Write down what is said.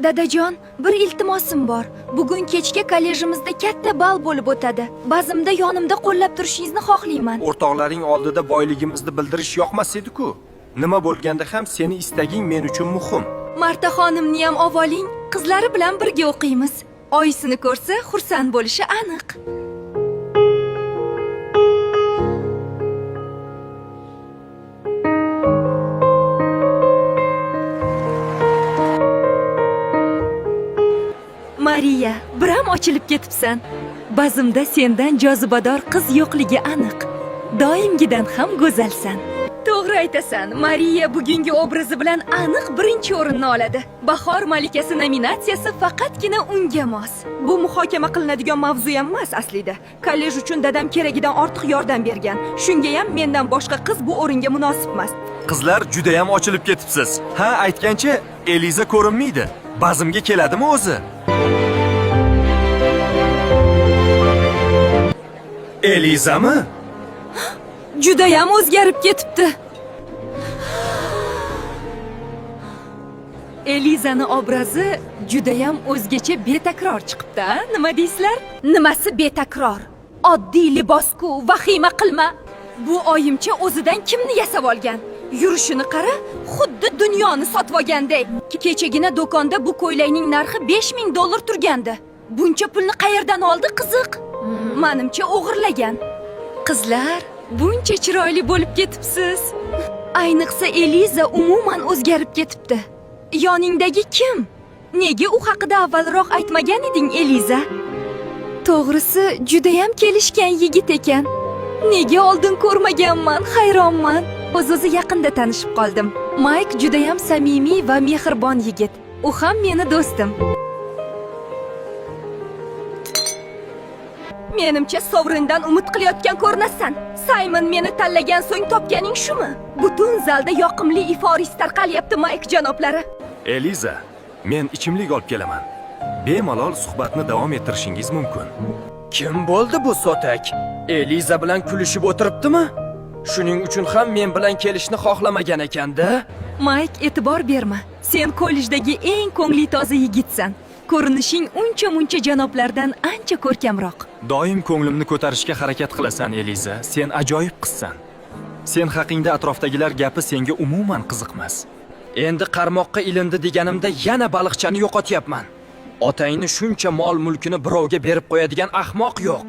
Dadajon, bir iltimosim bor. Bugun kechga kollejimizda katta bal bo'lib o'tadi. Ba'zimda yonimda qo'llab turishingizni xohlayman. O'rtoqlaring oldida boyligimizni bildirish yoqmas edi-ku. Nima bo'lganda ham seni istaging men uchun muhim. Marta xonimni ham ovoling, qizlari bilan birga o'qiymiz. Oyisini ko'rsa, xursand bo'lishi aniq. Mariya, biram ochilib ketibsan. Bazmda sendan jozibador qiz yo'qligi aniq. Doimgidan ham go'zalsan. To'g'ri aytasan, Mariya bugungi obrazi bilan aniq birinchi o'rinni oladi. Bahor malikasi nominatsiyasi faqatgina unga mos. Bu muhokama qilinadigan mavzu ham emas aslida. Kollej uchun dadam keragidan ortiq yordam bergan. Shunga ham mendan boshqa qiz bu o'ringa munosib emas. Qizlar juda ham ochilib ketibsiz. Ha, aytgancha Eliza ko'rinmaydi. Bazmga keladimi o'zi? Elizami? Juda ham o'zgarib ketibdi. Elizani obrazi juda ham o'zgacha betakror chiqibdi, nima deysizlar? Nimasi betakror? Oddiy libos-ku, vahima qilma. Bu oyimcha o'zidan kimni yasab olgan? Yurishini qara, xuddi dunyoni sotib olgandek. Kechagina do'konda bu ko'ylakning narxi $5000 turgandi. Buncha pulni qayerdan oldi, qiziq? Menimcha o'g'irlagan. Qizlar, buncha chiroyli bo'lib ketibsiz. Ayniqsa Eliza umuman o'zgarib ketibdi. Yoningdagi kim? Nega u haqida avvalroq aytmagan eding, Eliza? To'g'risi, juda ham kelishgan yigit ekan. Nega oldin ko'rmaganman, hayronman. O'z-o'zi yaqinda tanishib qoldim. Mike juda ham samimiy va mehribon yigit. U ham meni do'stim. Menimcha sovrindan umid qilayotgan ko'rinasan. Simon meni tanlagan so'ng topganing shumi? Butun zalda yoqimli iforis tarqalyapti, Mike janoblari. Eliza, men ichimlik olib kelaman. Bemalol suhbatni davom ettirishingiz mumkin. Kim bo'ldi bu so'tak? Eliza bilan kulishib o'tiribdimi? Shuning uchun ham men bilan kelishni xohlamagan ekanda. Mike, e'tibor berma. Sen kollejdagi eng ko'ngli toza yigitsan. Ko'rinishing uncha-muncha janoblardan ancha ko'rkamroq. Doim ko'nglimni ko'tarishga harakat qilasan, Eliza. Sen ajoyib qizsan. Sen haqingda atrofdagilar gapi senga umuman qiziqmas. Endi qarmoqqa ilindi deganimda yana baliqchani yo'qotyapman. Otangni shuncha mol-mulkini birovga berib qo'yadigan ahmoq yo'q.